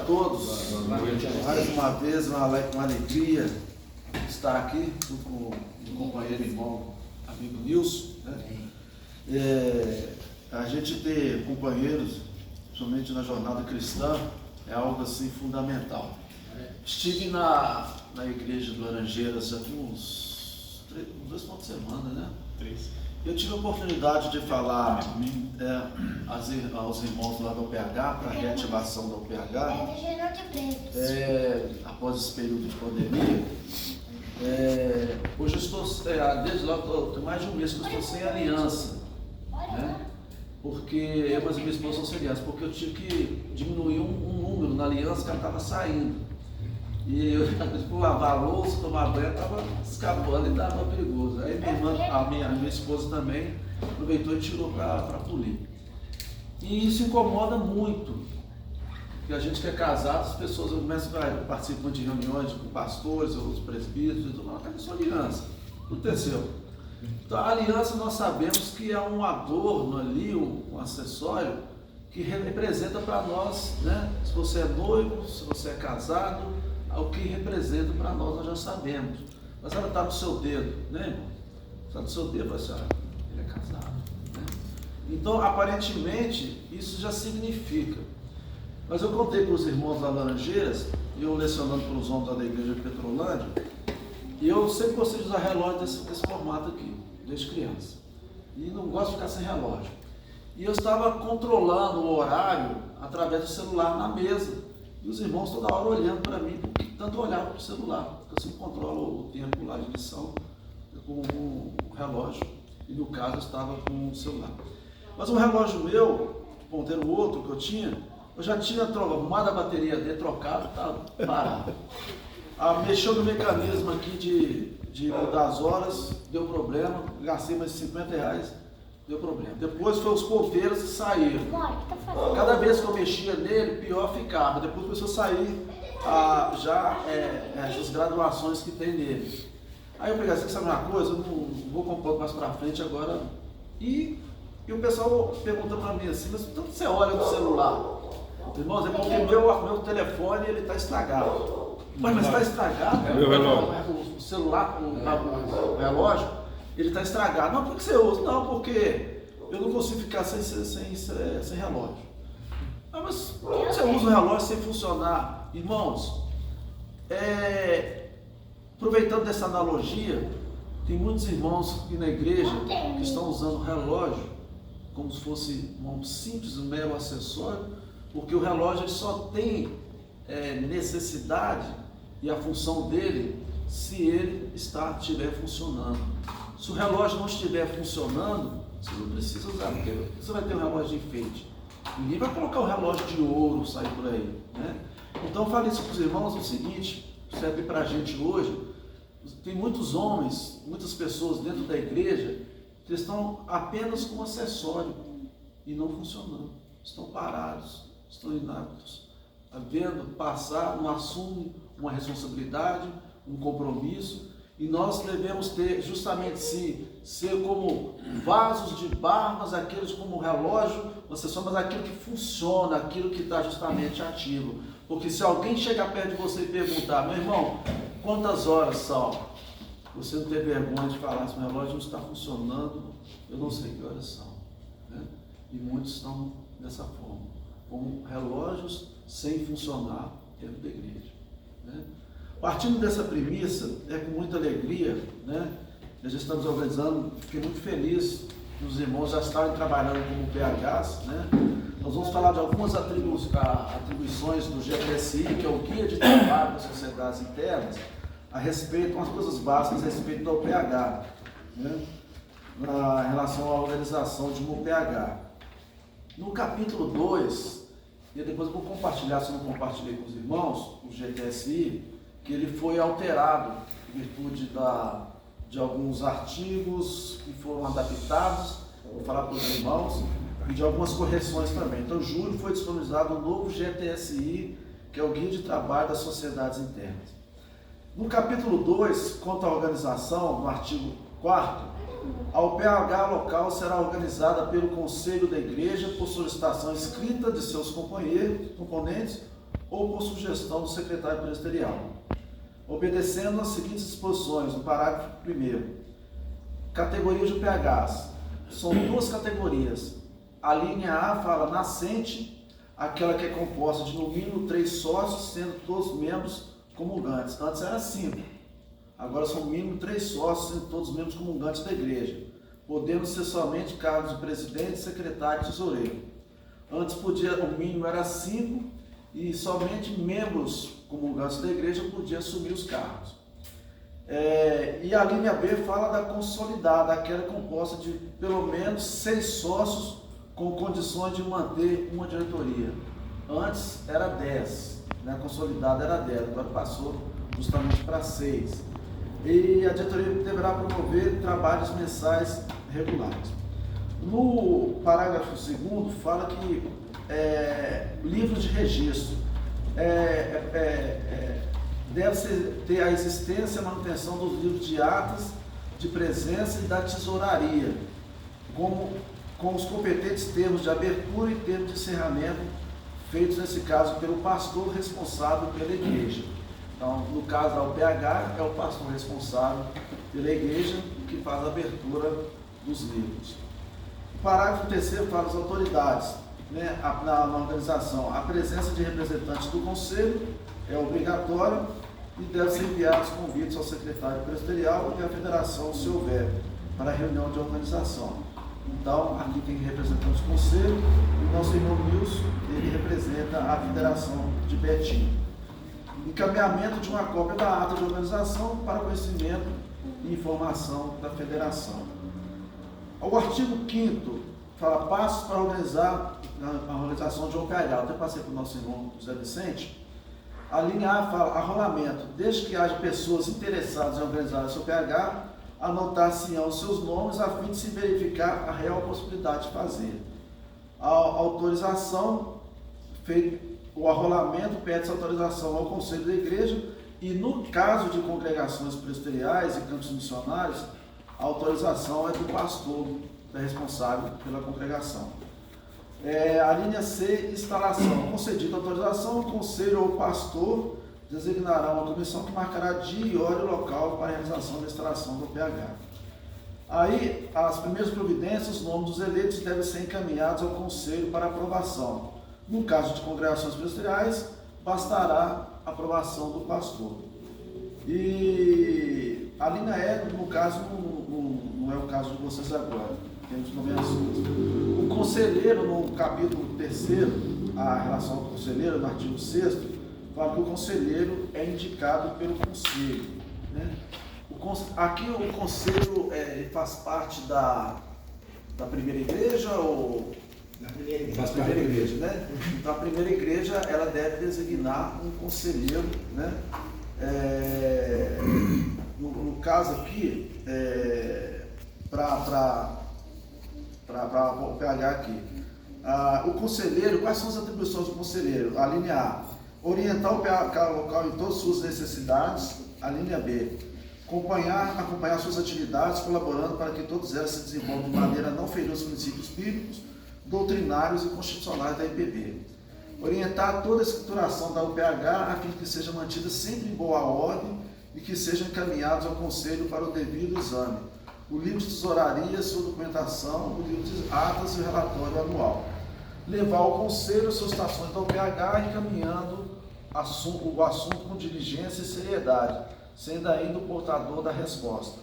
todos. Mais uma vez, uma alegria estar aqui junto com o companheiro e irmão, amigo Nilson. Né? A gente ter companheiros, principalmente na jornada cristã, é algo assim fundamental. Estive na igreja do Laranjeiras já tem uns 2 finais de semana, né? 3. Eu tive a oportunidade de falar aos irmãos lá da UPH, para a reativação da UPH, após esse período de pandemia. Hoje eu estou, desde lá, tem mais de um mês que eu estou sem aliança, né? Porque eu e minha esposa são sem aliança, porque eu tive que diminuir um número na aliança que ela estava saindo. E eu, por lavar a louça, tomar banho, estava escapando e estava perigoso. Aí minha irmã, a minha esposa também, aproveitou e tirou para polir. E isso incomoda muito, porque a gente que é casado, as pessoas começam a participar de reuniões com pastores, ou os presbíteros, e tudo, não, cadê sua aliança? Aconteceu. Então a aliança nós sabemos que é um adorno ali, um acessório, que representa para nós, né? Se você é noivo, se você é casado, o que representa para nós já sabemos. Mas ela está no seu dedo, né, irmão? Está no seu dedo, assim, ele é casado. Né? Então, aparentemente, isso já significa. Mas eu contei para os irmãos da Laranjeiras, eu lecionando para os homens da igreja de Petrolândia, e eu sempre gostei de usar relógio desse formato aqui, desde criança. E não gosto de ficar sem relógio. E eu estava controlando o horário através do celular na mesa. E os irmãos toda hora olhando para mim, porque tanto olhava para o celular, porque eu sempre controlo o tempo lá de lição com o relógio, e no caso eu estava com o celular. Mas o relógio meu, ponteiro outro que eu já tinha arrumado a bateria dele, trocado, estava parado. Mexeu no mecanismo aqui de mudar as horas, deu problema, gastei mais R$50, deu problema. Depois foi os ponteiros que saíram. Cada vez que eu mexia nele, pior ficava. Depois começou a sair as graduações que tem nele. Aí eu peguei assim, sabe uma coisa? Eu não vou comprar mais pra frente agora. E o pessoal pergunta pra mim assim, mas tanto você olha no celular? Irmãos, é porque meu telefone ele está estragado. Mas está estragado? O celular, o relógio, ele está estragado. Não, por que você usa? Não, porque eu não consigo ficar sem relógio. Mas por que você usa o relógio sem funcionar? Irmãos, aproveitando dessa analogia, tem muitos irmãos aqui na igreja que estão usando o relógio como se fosse um simples, mero acessório, porque o relógio ele só tem necessidade e a função dele se ele estiver funcionando. Se o relógio não estiver funcionando, você não precisa usar, porque você vai ter um relógio de enfeite. Ninguém vai colocar o relógio de ouro, sair por aí. Né? Então eu falei isso para os irmãos, é o seguinte, serve para a gente hoje, tem muitos homens, muitas pessoas dentro da igreja que estão apenas com acessório e não funcionando, estão parados, estão inaptos, vendo passar, não assumem uma responsabilidade, um compromisso, e nós devemos ter justamente ser como vasos de barro, mas aqueles como relógio, mas aquilo que funciona, aquilo que está justamente ativo. Porque se alguém chegar perto de você e perguntar, meu irmão, quantas horas são? Você não ter vergonha de falar, se meu relógio não está funcionando, eu não sei que horas são. Né? E muitos estão dessa forma, como relógios sem funcionar dentro da igreja. Né? Partindo dessa premissa, com muita alegria, né? Nós já estamos organizando, fiquei muito feliz que os irmãos já estarem trabalhando como PHs, né? Nós vamos falar de algumas atribuições do GTSI, que é o Guia de Trabalho das Sociedades Internas, a respeito, umas coisas básicas a respeito do OPH, né? Na relação à organização de um OPH. No capítulo 2, e depois eu vou compartilhar, se eu não compartilhei com os irmãos, o GTSI, que ele foi alterado em virtude de alguns artigos que foram adaptados, vou falar para os irmãos, e de algumas correções também. Então, em julho foi disponibilizado um novo GTSI, que é o Guia de Trabalho das Sociedades Internas. No capítulo 2, quanto à organização, no artigo 4º, a UPH local será organizada pelo Conselho da Igreja por solicitação escrita de seus componentes ou por sugestão do secretário presbiterial, obedecendo as seguintes disposições no parágrafo 1º. Categoria de PHs. São duas categorias. A linha A fala nascente, aquela que é composta de no mínimo 3 sócios, sendo todos membros comungantes. Antes era 5. Agora são no mínimo 3 sócios, sendo todos membros comungantes da igreja, podendo ser somente cargos de presidente, secretário e tesoureiro. Antes o mínimo era 5 e somente membros comungantes da igreja podiam assumir os cargos. E a linha B fala da consolidada, aquela composta de pelo menos 6 sócios com condições de manter uma diretoria. Antes era 10, né? A consolidada era 10, agora passou justamente para 6. E a diretoria deverá promover trabalhos mensais regulares. No parágrafo 2º fala que livro de registro deve ter a existência e a manutenção dos livros de atas de presença e da tesouraria, com os competentes termos de abertura e termos de encerramento, feitos nesse caso pelo pastor responsável pela igreja. Então, no caso da UPH, é o pastor responsável pela igreja que faz a abertura dos livros. O parágrafo 3º fala das autoridades, né, na organização. A presença de representantes do conselho é obrigatória e deve ser enviados convites ao secretário presbiterial e à federação, se houver, para a reunião de organização. Então, aqui tem representantes do conselho, e nosso irmão Nilson, ele representa a federação de Betim. Encaminhamento de uma cópia da ata de organização para conhecimento e informação da federação. O artigo 5º fala passos para organizar a organização de um PH. Eu até passei para o nosso irmão José Vicente. A linha A fala arrolamento, desde que haja pessoas interessadas em organizar o seu PH, anotar-se-ão os seus nomes a fim de se verificar a real possibilidade de fazer. A autorização, o arrolamento pede-se autorização ao Conselho da Igreja e, no caso de congregações presbiteriais e campos missionários, a autorização é do pastor, que é responsável pela congregação. A linha C, instalação. Concedida a autorização, o conselho ou o pastor designará uma comissão que marcará dia e hora e local para a realização da instalação do PH. Aí, as primeiras providências, os nomes dos eleitos devem ser encaminhados ao conselho para aprovação. No caso de congregações presbiteriais, bastará a aprovação do pastor. E a linha E, no caso, não é o caso de vocês agora, temos nomeações. O conselheiro, no capítulo 3º, a relação do conselheiro, no artigo 6º, fala que o conselheiro é indicado pelo conselho, né? Aqui o conselho faz parte da primeira igreja ou... Da primeira igreja. Da primeira igreja, né? Então a primeira igreja, ela deve designar um conselheiro, né? No caso aqui, para o PH aqui, o conselheiro, quais são as atribuições do conselheiro? A linha A, orientar o PH local em todas as suas necessidades. A linha B, acompanhar suas atividades, colaborando para que todas elas se desenvolvam de maneira a não ferir os princípios bíblicos, doutrinários e constitucionais da IPB. Orientar toda a escrituração da UPH a fim de que seja mantida sempre em boa ordem e que sejam encaminhados ao Conselho para o devido exame. O livro de tesouraria, sua documentação, o livro de atas e o relatório anual. Levar ao Conselho as solicitações da UPH, encaminhando o assunto com diligência e seriedade, sendo ainda o portador da resposta.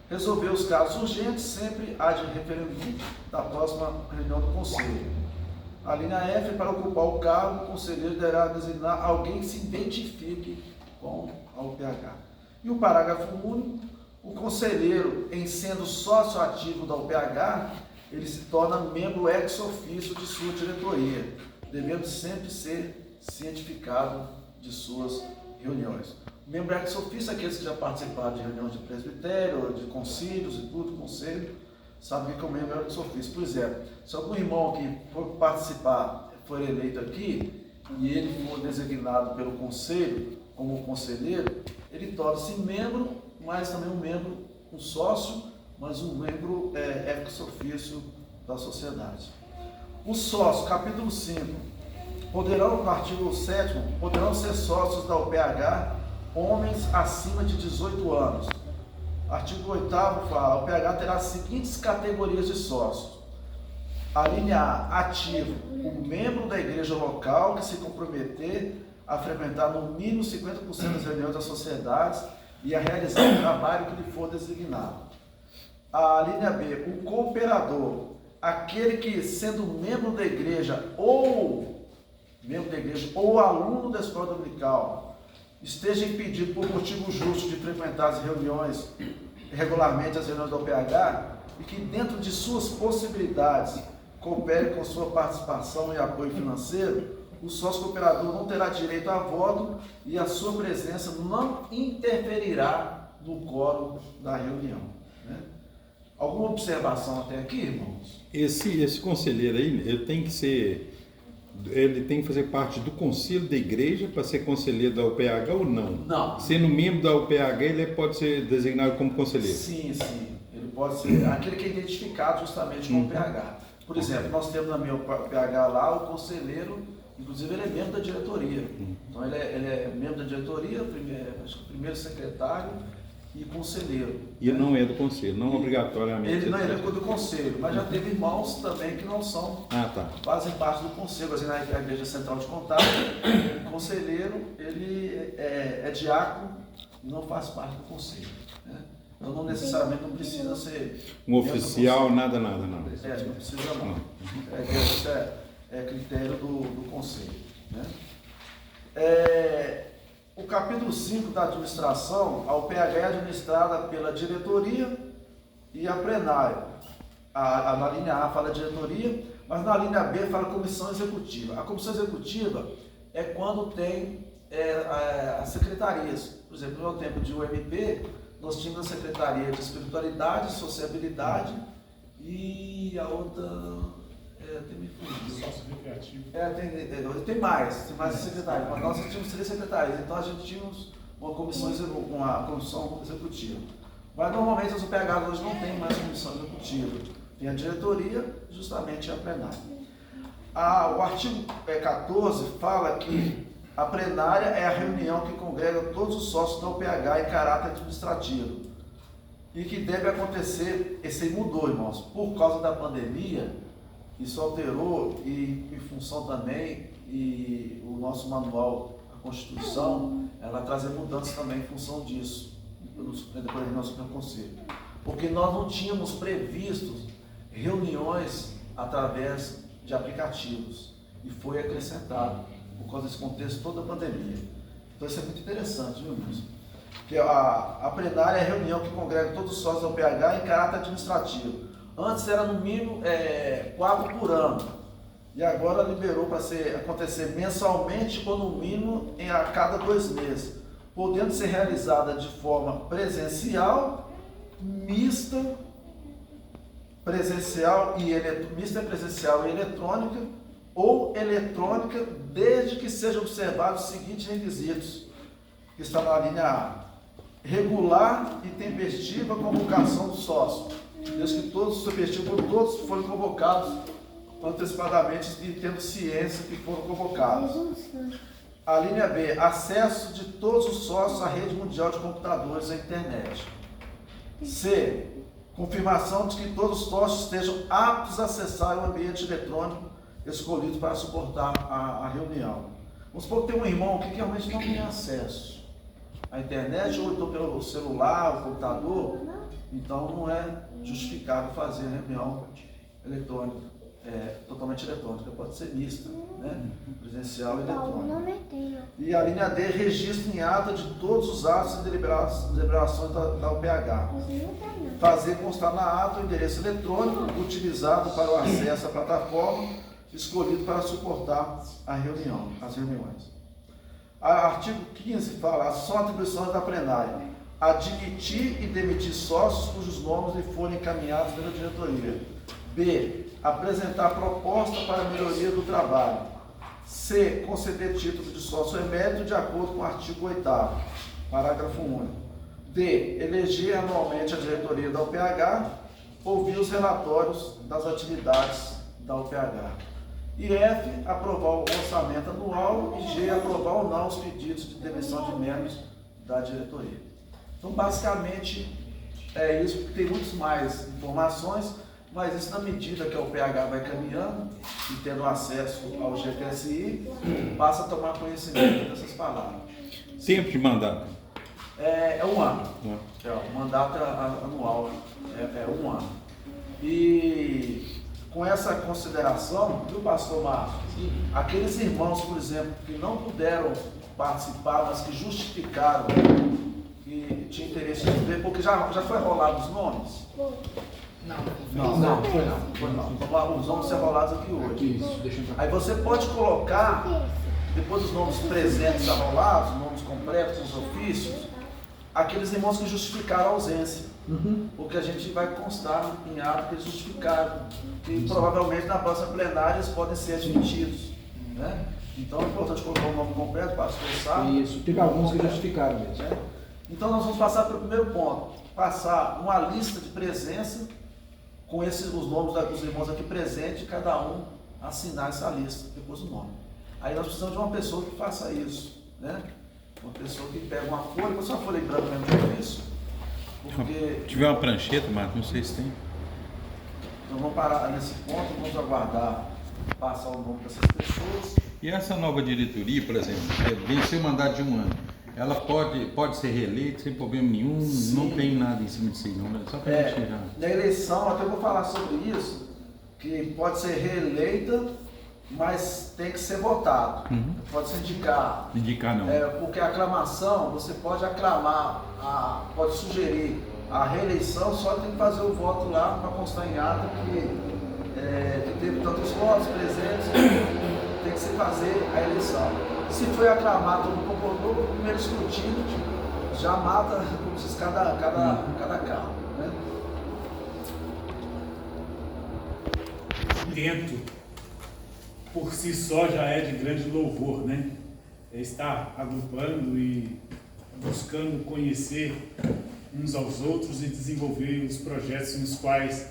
Resolver os casos urgentes sempre há de referendo da próxima reunião do Conselho. A linha F, para ocupar o cargo, o conselheiro deverá designar alguém que se identifique com a UPH. E o parágrafo único, o conselheiro, em sendo sócio ativo da UPH, ele se torna membro ex officio de sua diretoria, devendo sempre ser cientificado de suas reuniões. Membro ex officio é aqueles que já participaram de reuniões de presbitério, de concílios e tudo, conselho, sabe o que é o membro ex officio. Por exemplo, se algum irmão que for participar, for eleito aqui, e ele for designado pelo conselho como conselheiro, ele torna-se membro, mas também um sócio, mas um membro ex officio da sociedade. O sócio, capítulo 5, No artigo 7º, poderão ser sócios da UPH homens acima de 18 anos. Artigo 8º fala, a UPH terá as seguintes categorias de sócios. A linha A, ativo, o membro da igreja local que se comprometer a frequentar no mínimo 50% das reuniões das sociedades e a realizar o trabalho que lhe for designado. A linha B, o cooperador, aquele que, sendo membro da igreja ou aluno da escola dominical, esteja impedido por motivo justo de frequentar as reuniões, regularmente as reuniões da UPH, e que dentro de suas possibilidades coopere com sua participação e apoio financeiro, o sócio cooperador não terá direito a voto e a sua presença não interferirá no quórum da reunião. Né? Alguma observação até aqui, irmãos? Esse conselheiro aí, ele tem que fazer parte do conselho da igreja para ser conselheiro da UPH ou não? Não. Sendo membro da UPH, ele pode ser designado como conselheiro? Sim. Ele pode ser aquele que é identificado justamente com o UPH. Por exemplo, nós temos na minha UPH lá o conselheiro, inclusive ele é membro da diretoria. Então ele é membro da diretoria, primeiro secretário e conselheiro. E ele não é do conselho, não obrigatoriamente. Ele não é do conselho, mas já teve irmãos também que não são, fazem parte do conselho. Assim, na Igreja Central de Contagem, o conselheiro, ele é diácono e não faz parte do conselho. Né? Então não necessariamente não precisa ser um oficial, nada. Não precisa não. Isso é critério do conselho. Né? O capítulo 5 da administração, a UPH é administrada pela diretoria e a plenária. Na linha A fala diretoria, mas na linha B fala comissão executiva. A comissão executiva é quando tem as secretarias. Por exemplo, no tempo de UMP, nós tínhamos a secretaria de espiritualidade, sociabilidade e a outra... Sócio recreativo. Tem mais secretários, mas nós tínhamos 3 secretárias, então a gente tinha uma comissão executiva. Mas normalmente as UPH hoje não tem mais comissão executiva, tem a diretoria, justamente a plenária. O artigo 14 fala que a plenária é a reunião que congrega todos os sócios da UPH em caráter administrativo e que deve acontecer, esse aí mudou, irmãos, por causa da pandemia. Isso alterou e em função também, e o nosso manual, a Constituição, ela traz mudanças também em função disso, depois do nosso conselho. Porque nós não tínhamos previsto reuniões através de aplicativos e foi acrescentado por causa desse contexto toda a pandemia. Então isso é muito interessante, viu, irmãos? Porque a plenária é a reunião que congrega todos os sócios da UPH em caráter administrativo. Antes era no mínimo 4 por ano, e agora liberou para acontecer mensalmente ou no mínimo a cada 2 meses, podendo ser realizada de forma presencial, mista presencial e eletrônica, ou eletrônica, desde que sejam observados os seguintes requisitos, que está na linha A: regular e tempestiva convocação do sócio. Desde que todos foram convocados antecipadamente e tendo ciência que foram convocados. A linha B, acesso de todos os sócios à rede mundial de computadores à internet. C, confirmação de que todos os sócios estejam aptos a acessar o ambiente eletrônico escolhido para suportar a reunião. Vamos supor que tem um irmão que realmente não tem acesso à internet, ou então pelo celular, o computador, então não é justificado fazer reunião eletrônica, totalmente eletrônica, pode ser mista, né? Presencial e eletrônica. E a linha D, registro em ata de todos os atos e deliberações da UPH. Fazer constar na ata o endereço eletrônico utilizado para o acesso à plataforma escolhido para suportar as reuniões. Artigo 15 fala, são atribuições da plenária: admitir e demitir sócios cujos nomes lhe forem encaminhados pela diretoria. B, apresentar proposta para a melhoria do trabalho. C, conceder título de sócio emérito de acordo com o artigo 8º, parágrafo único. D, eleger anualmente a diretoria da UPH, ouvir os relatórios das atividades da UPH. E F, aprovar o orçamento anual. E G, aprovar ou não os pedidos de demissão de membros da diretoria. Então, basicamente, é isso. Tem muitas mais informações, mas isso na medida que o PH vai caminhando e tendo acesso ao GTSI, passa a tomar conhecimento dessas palavras. Tempo de mandato? É 1 ano. O mandato anual é 1 ano. E com essa consideração, viu, pastor Márcio? Aqueles irmãos, por exemplo, que não puderam participar, mas que justificaram que tinha interesse de ver, porque já foi rolado os nomes? Não. Então, os nomes serão rolados aqui hoje. Aí você pode colocar, depois dos nomes presentes já rolados, nomes completos, os ofícios, aqueles irmãos que justificaram a ausência. Porque a gente vai constar em ato que eles justificaram. E provavelmente na próxima plenária eles podem ser admitidos. Né? Então é importante colocar o nome completo, pastor sabe? Isso, teve alguns que justificaram mesmo. Então nós vamos passar para o primeiro ponto. Passar uma lista de presença com os nomes dos irmãos aqui presentes e cada um assinar essa lista, depois o nome. Aí nós precisamos de uma pessoa que faça isso. Né? Uma pessoa que pega uma folha, mas uma folha em branco mesmo de ofício. Porque... Se tiver uma prancheta, Marcos, não sei se tem. Então vamos parar nesse ponto, vamos aguardar passar o nome dessas pessoas. E essa nova diretoria, por exemplo, venceu o mandato de 1 ano. Ela pode ser reeleita sem problema nenhum. Sim. Não tem nada em cima disso aí, não, só para a gente tirar. Na eleição, até vou falar sobre isso, que pode ser reeleita, mas tem que ser votado. Pode se indicar. Indicar não. Porque a aclamação, você pode aclamar, pode sugerir a reeleição, só tem que fazer o voto lá para constar em ata que teve tantos votos presentes, tem que se fazer a eleição. Se foi aclamado, todo mundo concordou, o primeiro escrutínio já mata, como se diz, cada carro. Né? Dentro, por si só, já é de grande louvor, né? É estar agrupando e buscando conhecer uns aos outros e desenvolver os projetos nos quais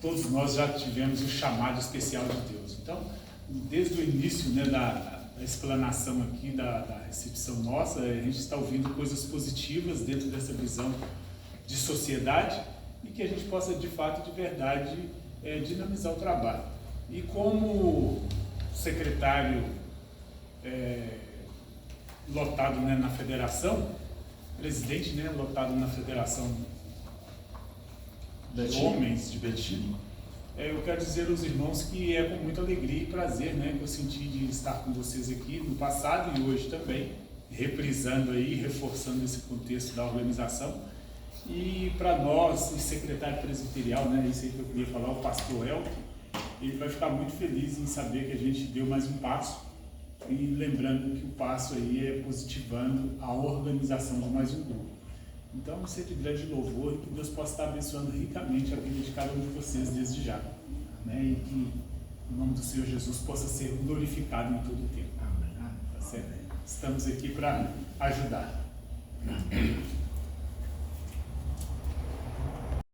todos nós já tivemos o chamado especial de Deus. Então, desde o início, né, da explanação aqui, da recepção nossa, a gente está ouvindo coisas positivas dentro dessa visão de sociedade e que a gente possa, de fato, de verdade, dinamizar o trabalho. E como secretário lotado, né, na federação, presidente, né, lotado na federação de homens de Betim, eu quero dizer aos irmãos que é com muita alegria e prazer, né, que eu senti de estar com vocês aqui no passado e hoje também, reprisando aí, reforçando esse contexto da organização. E para nós, o secretário presbiterial, né, isso aí que eu queria falar, o pastor Elton, ele vai ficar muito feliz em saber que a gente deu mais um passo, e lembrando que o passo aí é positivando a organização de mais um grupo. Então, ser de grande louvor e que Deus possa estar abençoando ricamente a vida de cada um de vocês desde já, né? E que o nome do Senhor Jesus possa ser glorificado em todo o tempo. Tá certo? Estamos aqui para ajudar.